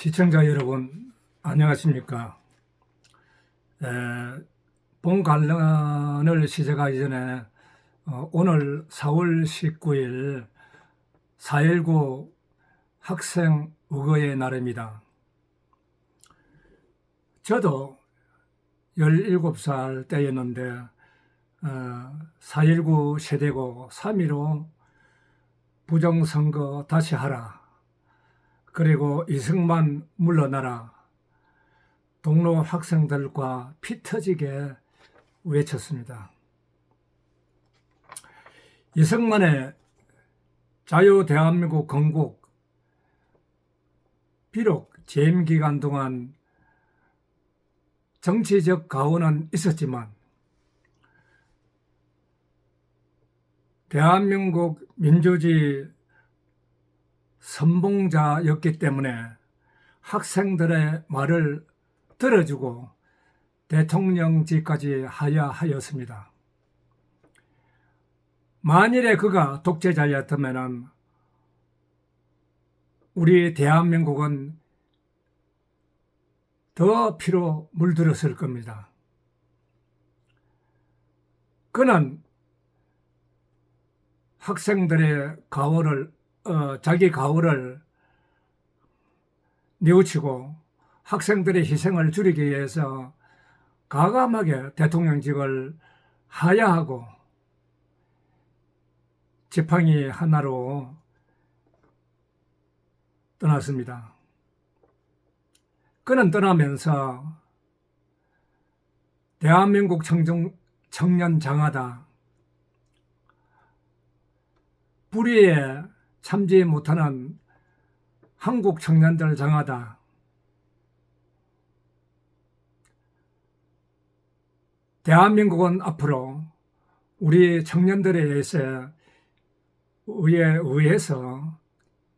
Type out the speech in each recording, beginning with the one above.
시청자 여러분, 안녕하십니까? 본 관련을 시작하기 전에 오늘 4월 19일 4.19 학생 의거의 날입니다. 저도 17살 때였는데 4.19 세대고 3.15 부정선거 다시 하라, 그리고 이승만 물러나라, 동로 학생들과 피 터지게 외쳤습니다. 이승만의 자유대한민국 건국, 비록 재임 기간 동안 정치적 가오는 있었지만 대한민국 민주주의 선봉자였기 때문에 학생들의 말을 들어주고 대통령직까지 하야 하였습니다. 만일에 그가 독재자였다면 우리 대한민국은 더 피로 물들었을 겁니다. 그는 학생들의 가오를 자기 가오를 뉘우치고 학생들의 희생을 줄이기 위해서 과감하게 대통령직을 하야하고 지팡이 하나로 떠났습니다. 그는 떠나면서 대한민국 청년 장하다, 불의에 참지 못하는 한국 청년들 장하다, 대한민국은 앞으로 우리 청년들에 의해서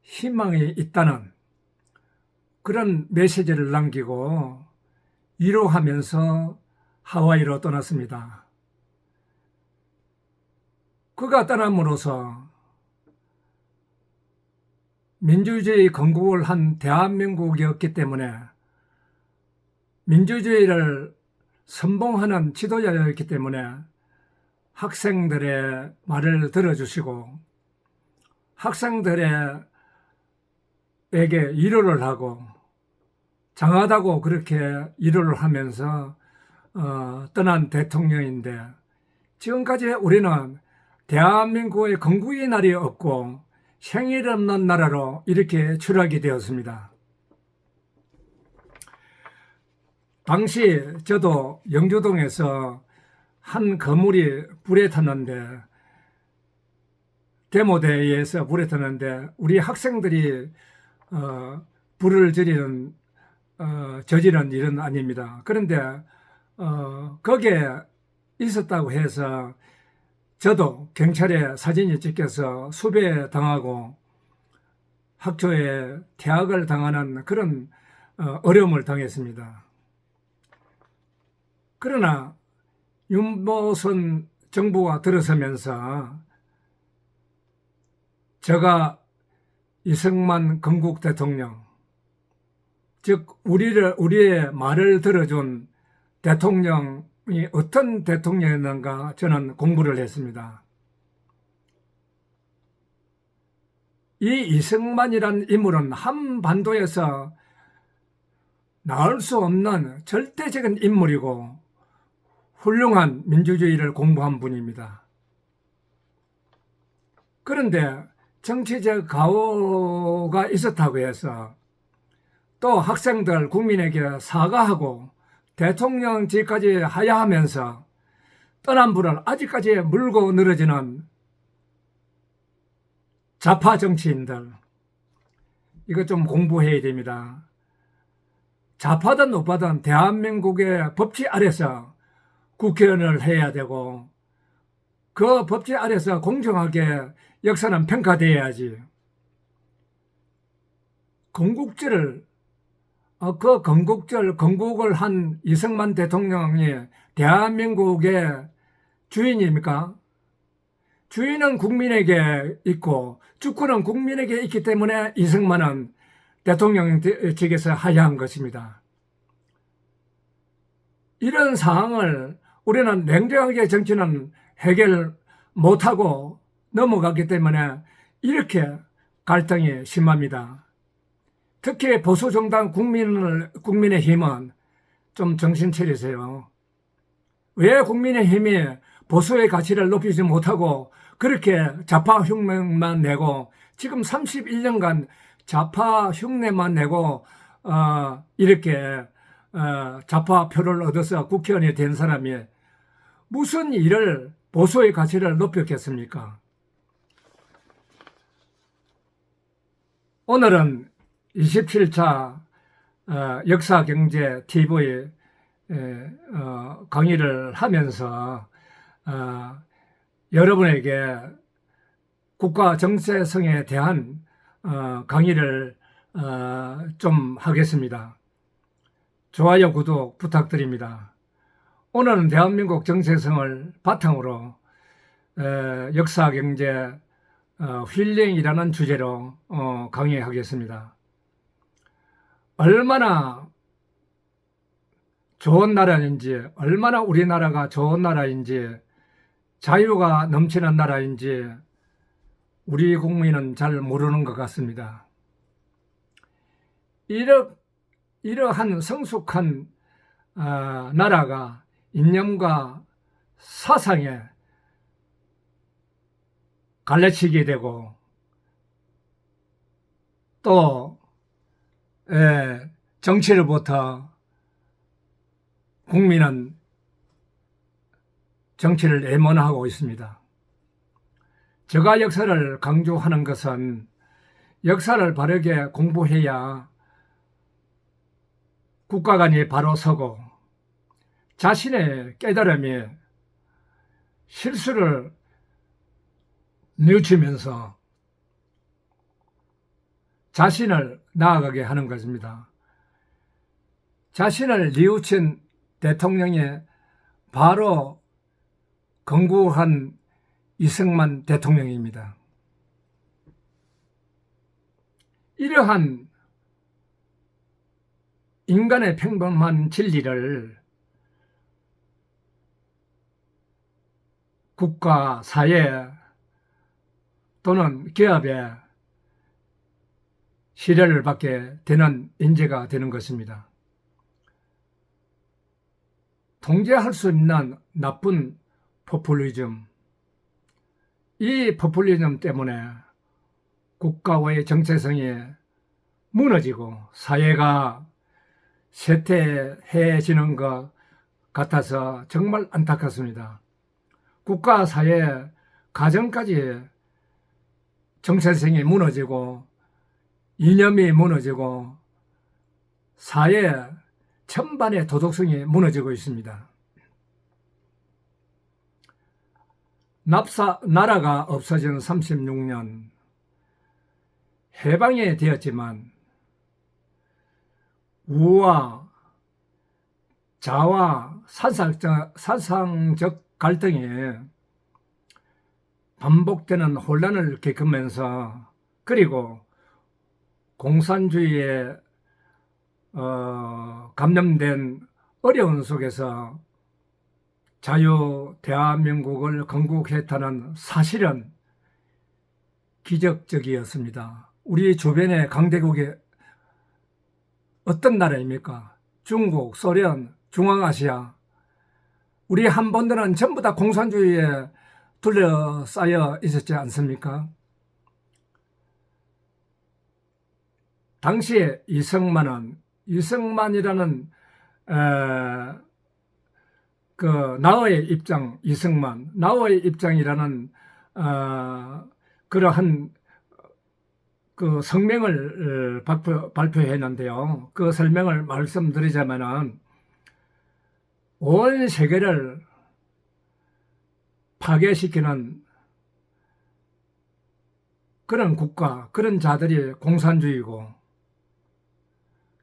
희망이 있다는 그런 메시지를 남기고 위로하면서 하와이로 떠났습니다. 그가 떠남으로써 민주주의 건국을 한 대한민국이었기 때문에 민주주의를 선봉하는 지도자였기 때문에 학생들의 말을 들어주시고 학생들에게 위로를 하고 장하다고 그렇게 위로를 하면서 떠난 대통령인데, 지금까지 우리는 대한민국의 건국의 날이 없고 생일 없는 나라로 이렇게 추락이 되었습니다. 당시 저도 영주동에서 한 건물이 불에 탔는데, 데모대회에서 불에 탔는데 우리 학생들이 불을 저지른 일은 아닙니다. 그런데 거기에 있었다고 해서 저도 경찰에 사진이 찍혀서 수배당하고 학교에 퇴학을 당하는 그런 어려움을 당했습니다. 그러나 윤보선 정부가 들어서면서 제가 이승만 건국 대통령, 즉 우리의 말을 들어준 대통령이 어떤 대통령이었는가 저는 공부를 했습니다. 이 이승만이란 인물은 한반도에서 나올 수 없는 절대적인 인물이고 훌륭한 민주주의를 공부한 분입니다. 그런데 정치적 가오가 있었다고 해서 또 학생들, 국민에게 사과하고 대통령직까지 하야하면서 떠난 분을 아직까지 물고 늘어지는 좌파 정치인들, 이거 좀 공부해야 됩니다. 좌파든 우파든 대한민국의 법치 아래서 국회의원을 해야 되고 그 법치 아래서 공정하게 역사는 평가되어야지. 건국절을 건국을 한 이승만 대통령이 대한민국의 주인입니까? 주인은 국민에게 있고 주권은 국민에게 있기 때문에 이승만은 대통령 측에서 하야한 것입니다. 이런 상황을 우리는 냉정하게 정치는 해결 못하고 넘어갔기 때문에 이렇게 갈등이 심합니다. 특히 보수정당 국민의힘은 좀 정신 차리세요. 왜 국민의힘이 보수의 가치를 높이지 못하고 그렇게 좌파 흉내만 내고 지금 31년간 좌파 흉내만 내고 이렇게 좌파 표를 얻어서 국회의원이 된 사람이 무슨 일을 보수의 가치를 높였겠습니까? 오늘은 27차 역사경제 TV 강의를 하면서 여러분에게 국가 정체성에 대한 강의를 좀 하겠습니다. 좋아요, 구독 부탁드립니다. 오늘은 대한민국 정체성을 바탕으로 역사, 경제, 힐링이라는 주제로 강의하겠습니다. 얼마나 좋은 나라인지, 얼마나 우리나라가 좋은 나라인지, 자유가 넘치는 나라인지 우리 국민은 잘 모르는 것 같습니다. 이러한 성숙한 나라가 이념과 사상에 갈라치게 되고 또 정치로부터 국민은 정치를 애원하고 있습니다. 제가 역사를 강조하는 것은 역사를 바르게 공부해야 국가관이 바로 서고 자신의 깨달음이 실수를 뉘우치면서 자신을 나아가게 하는 것입니다. 자신을 뉘우친 대통령이 바로 건국한 이승만 대통령입니다. 이러한 인간의 평범한 진리를 국가, 사회 또는 기업에 시련을 받게 되는 인재가 되는 것입니다. 통제할 수 있는 나쁜 포퓰리즘, 이 포퓰리즘 때문에 국가의 정체성이 무너지고 사회가 쇠퇴해지는 것 같아서 정말 안타깝습니다. 국가, 사회, 가정까지 정체성이 무너지고 이념이 무너지고 사회 전반의 도덕성이 무너지고 있습니다. 나라가 없어진 36년 해방이 되었지만 우와, 자와 사상적 갈등이 반복되는 혼란을 겪으면서 그리고 공산주의에 감염된 어려운 속에서 자유 대한민국을 건국했다는 사실은 기적적이었습니다. 우리 주변의 강대국이 어떤 나라입니까? 중국, 소련, 중앙아시아. 우리 한반도는 전부 다 공산주의에 둘러싸여 있었지 않습니까? 당시에 이승만이라는 나의 입장, 나의 입장이라는 그러한 그 성명을 발표했는데요. 그 설명을 말씀드리자면은 온 세계를 파괴시키는 그런 국가, 그런 자들이 공산주의고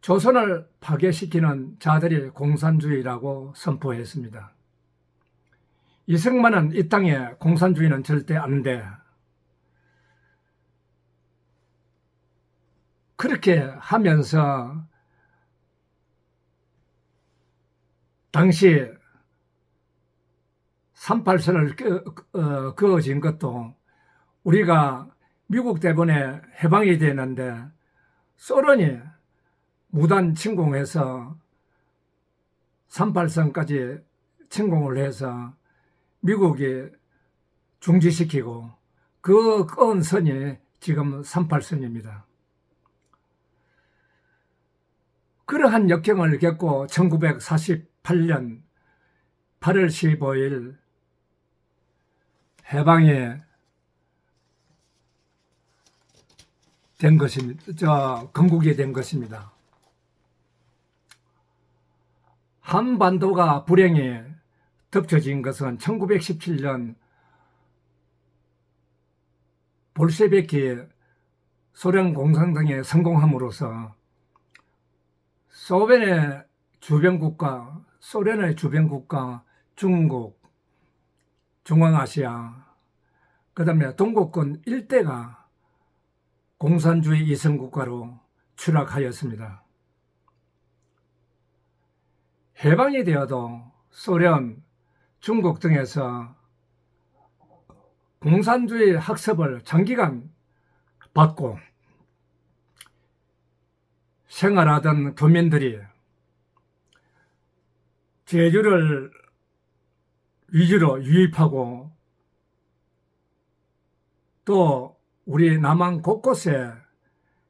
조선을 파괴시키는 자들이 공산주의라고 선포했습니다. 이승만은 이 땅에 공산주의는 절대 안 돼. 그렇게 하면서 당시 38선을 그어진 것도 우리가 미국 때문에 해방이 되는데 소련이 무단 침공해서 38선까지 침공을 해서 미국이 중지시키고 그 끈 선이 지금 38선입니다. 그러한 역경을 겪고 1948년 8월 15일 해방이 된 것입니다. 건국이 된 것입니다. 한반도가 불행이 덮쳐진 것은 1917년 볼셰비키 소련 공산당에 성공함으로써 소련의 주변국가, 중국, 중앙아시아, 그 다음에 동구권 일대가 공산주의 이성국가로 추락하였습니다. 해방이 되어도 소련, 중국 등에서 공산주의 학습을 장기간 받고 생활하던 교민들이 제주를 위주로 유입하고 또 우리 남한 곳곳에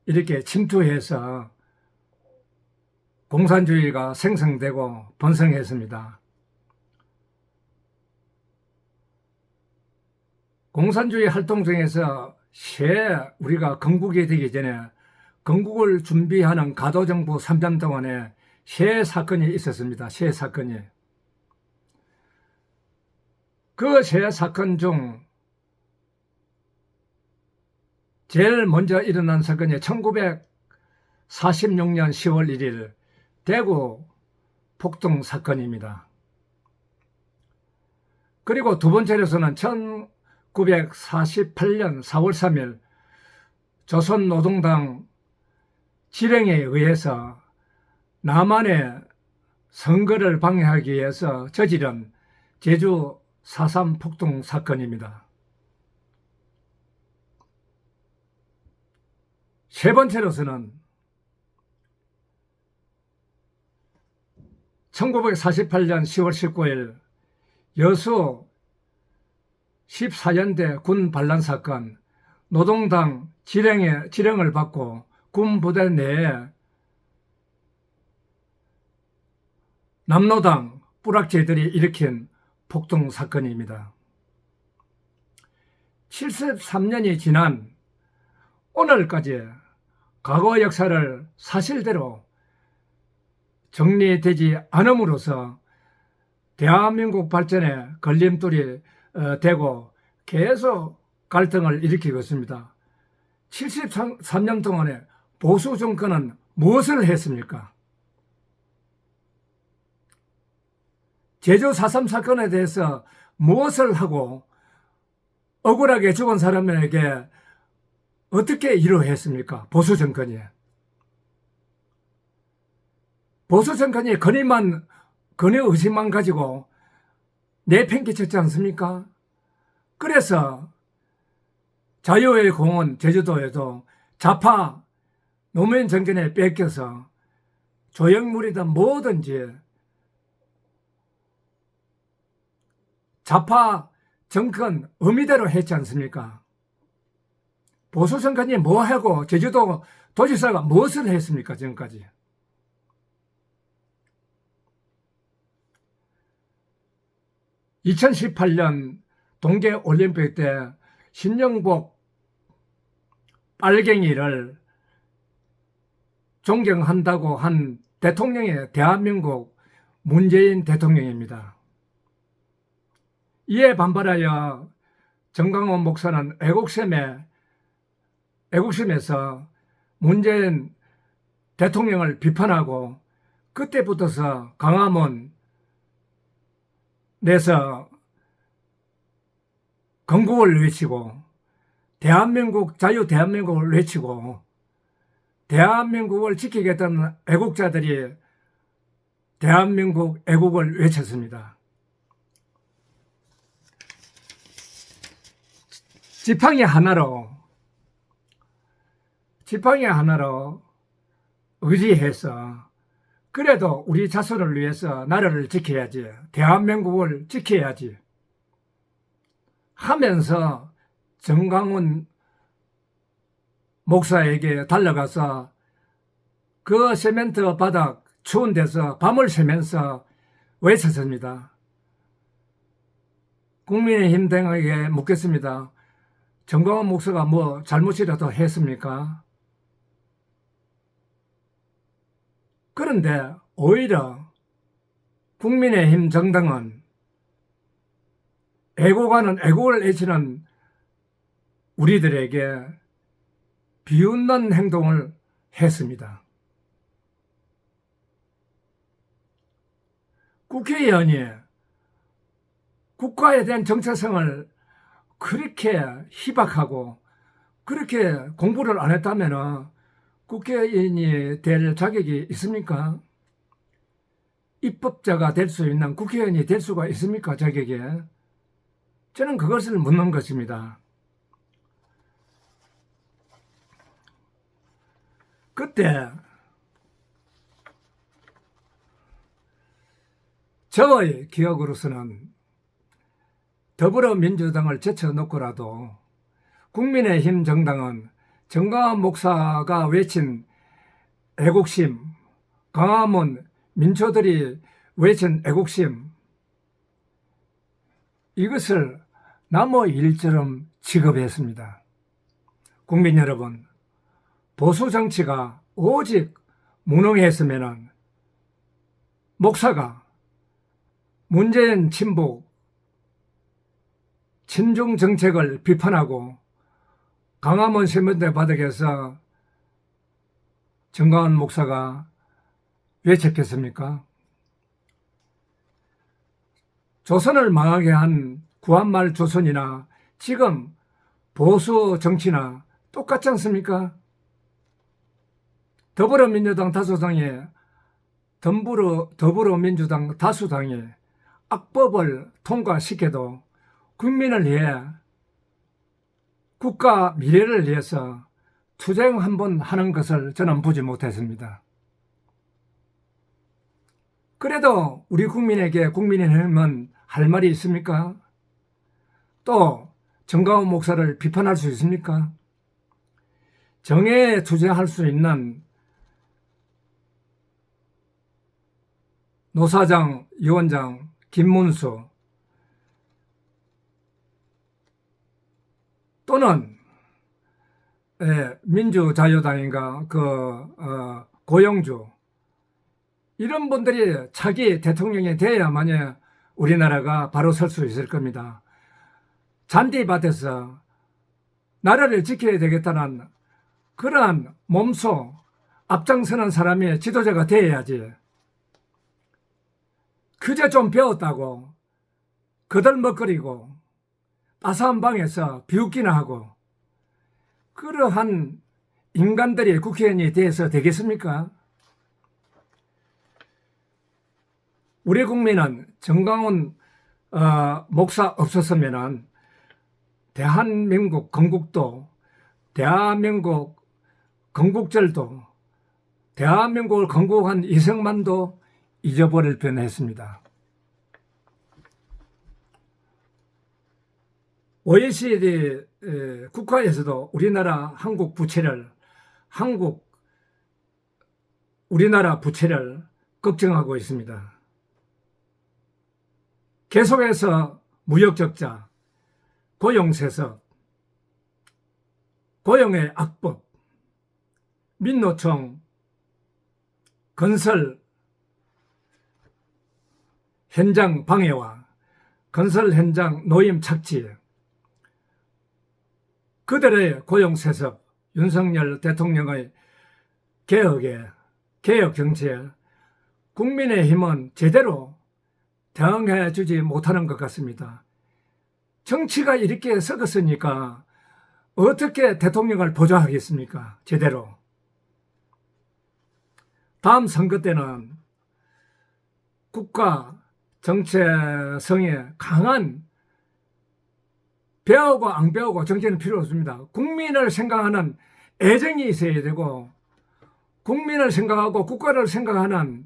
이렇게 침투해서 공산주의가 생성되고 번성했습니다. 공산주의 활동 중에서 우리가 건국이 되기 전에 건국을 준비하는 가도정부 3년 동안에 새 사건이 있었습니다. 새 사건이. 그 새 사건 중 제일 먼저 일어난 사건이 1946년 10월 1일 대구 폭동 사건입니다. 그리고 두 번째로서는 1948년 4월 3일 조선노동당 지령에 의해서 남한의 선거를 방해하기 위해서 저지른 제주 4.3 폭동 사건입니다. 세 번째로서는 1948년 10월 19일 여수 14연대 군 반란 사건, 노동당 지령을 받고 군부대 내에 남노당 뿌락체들이 일으킨 폭동 사건입니다. 73년이 지난 오늘까지 과거 역사를 사실대로 정리되지 않음으로써 대한민국 발전에 걸림돌이 되고 계속 갈등을 일으키고 있습니다. 73년 동안에 보수 정권은 무엇을 했습니까? 제주 4.3 사건에 대해서 무엇을 하고 억울하게 죽은 사람에게 어떻게 위로했습니까? 보수 정권이. 보수 정권이 근위 의식만 가지고 내팽개쳤지 않습니까? 그래서 자유의 공원 제주도에도 좌파 노무현 정권에 뺏겨서 조형물이든 뭐든지 좌파 정권 의미대로 했지 않습니까? 보수 정권이 뭐하고 제주도 도지사가 무엇을 했습니까? 지금까지. (2018년) 동계올림픽 때 신영복 빨갱이를 존경한다고 한 대통령이 대한민국 문재인 대통령입니다. 이에 반발하여 정강원 목사는 애국심에서 문재인 대통령을 비판하고 그때부터서 광화문 내서 건국을 외치고 대한민국 자유 대한민국을 외치고 대한민국을 지키겠다는 애국자들이 대한민국 애국을 외쳤습니다. 지팡이 하나로 의지해서 그래도 우리 자손을 위해서 나라를 지켜야지, 대한민국을 지켜야지 하면서 정강훈 목사에게 달려가서 그 세멘트 바닥 추운 데서 밤을 새면서 외쳤습니다. 국민의힘 등에게 묻겠습니다. 정강훈 목사가 뭐 잘못이라도 했습니까? 그런데 오히려 국민의힘 정당은 애국하는, 애국을 외치는 우리들에게 비웃는 행동을 했습니다. 국회의원이 국가에 대한 정체성을 그렇게 희박하고 그렇게 공부를 안 했다면 국회의원이 될 자격이 있습니까? 입법자가 될 수 있는 국회의원이 될 수가 있습니까? 자격이? 저는 그것을 묻는 것입니다. 그때 저의 기억으로서는 더불어민주당을 제쳐놓고라도 국민의힘 정당은 정강훈 목사가 외친 애국심, 광화문 민초들이 외친 애국심, 이것을 남의 일처럼 취급했습니다. 국민 여러분, 보수 정치가 오직 무능했으면 목사가 문재인 친북 친중 정책을 비판하고 광화문 세면대 바닥에서 정강훈 목사가 외쳤겠습니까? 조선을 망하게 한 구한말 조선이나 지금 보수 정치나 똑같지 않습니까? 더불어민주당 다수당이 악법을 통과시켜도 국민을 위해, 국가 미래를 위해서 투쟁 한번 하는 것을 저는 보지 못했습니다. 그래도 우리 국민에게 국민의힘은 할 말이 있습니까? 또 정강훈 목사를 비판할 수 있습니까? 정의에 투쟁할 수 있는 노사장, 위원장, 김문수 또는 민주자유당인가 고영주, 이런 분들이 차기 대통령이 돼야만이 우리나라가 바로 설 수 있을 겁니다. 잔디밭에서 나라를 지켜야 되겠다는 그러한 몸소 앞장서는 사람이 지도자가 돼야지, 그저 좀 배웠다고 거들먹거리고 따스한 방에서 비웃기나 하고 그러한 인간들이 국회의원이 돼서 되겠습니까? 우리 국민은 정강훈 목사 없었으면 대한민국 건국도, 대한민국 건국절도, 대한민국을 건국한 이승만도 잊어버릴 뻔했습니다. OECD 국가에서도 우리나라 부채를 걱정하고 있습니다. 계속해서 무역적자, 고용세습, 고용의 악법, 민노총, 건설 현장 방해와 건설 현장 노임 착취, 그들의 고용세습, 윤석열 대통령의 개혁 정치에 국민의힘은 제대로 대응해 주지 못하는 것 같습니다. 정치가 이렇게 썩었으니까 어떻게 대통령을 보좌하겠습니까? 제대로. 다음 선거 때는 국가 정체성에 강한 배우고 안 배우고 정치는 필요 없습니다. 국민을 생각하는 애정이 있어야 되고 국민을 생각하고 국가를 생각하는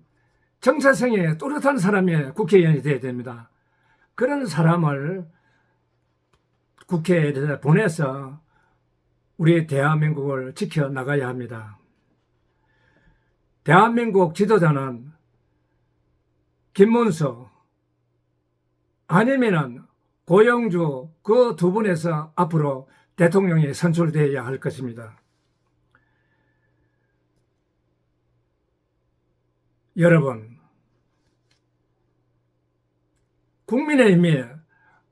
정체성이 뚜렷한 사람이 국회의원이 되어야 됩니다. 그런 사람을 국회에 보내서 우리 대한민국을 지켜나가야 합니다. 대한민국 지도자는 김문수 아니면은 고영주 그 두 분에서 앞으로 대통령이 선출되어야 할 것입니다. 여러분, 국민의힘이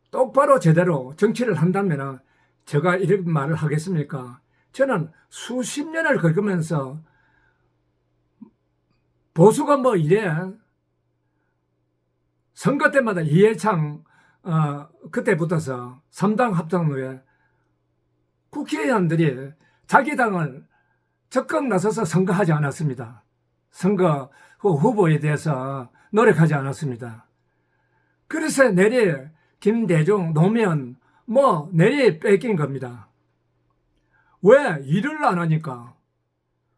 똑바로 제대로 정치를 한다면 제가 이런 말을 하겠습니까? 저는 수십 년을 겪으면서 보수가 뭐 이래 선거 때마다 이해창 그때 붙어서 3당 합당 후에 국회의원들이 자기 당을 적극 나서서 선거하지 않았습니다. 선거 후보에 대해서 노력하지 않았습니다. 그래서 내리 김대중, 노무현 뭐 내리 뺏긴 겁니다. 왜? 일을 안 하니까.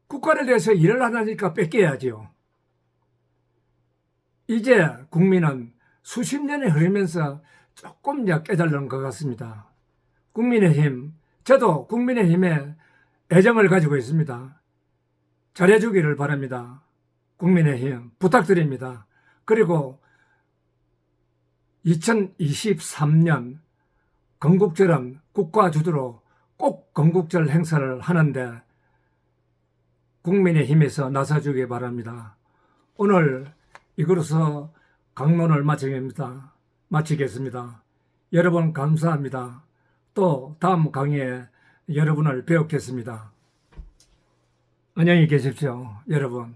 국가를 위해서 일을 안 하니까 뺏겨야지요. 이제 국민은 수십 년이 흐르면서 조금 깨달은 것 같습니다. 국민의힘, 저도 국민의힘에 애정을 가지고 있습니다. 잘해주기를 바랍니다. 국민의힘 부탁드립니다. 그리고 2023년 건국절은 국가 주도로 꼭 건국절 행사를 하는데 국민의힘에서 나서주기 바랍니다. 오늘 이것으로 강론을 마치겠습니다. 여러분 감사합니다. 또 다음 강의에 여러분을 뵙겠습니다. 안녕히 계십시오, 여러분.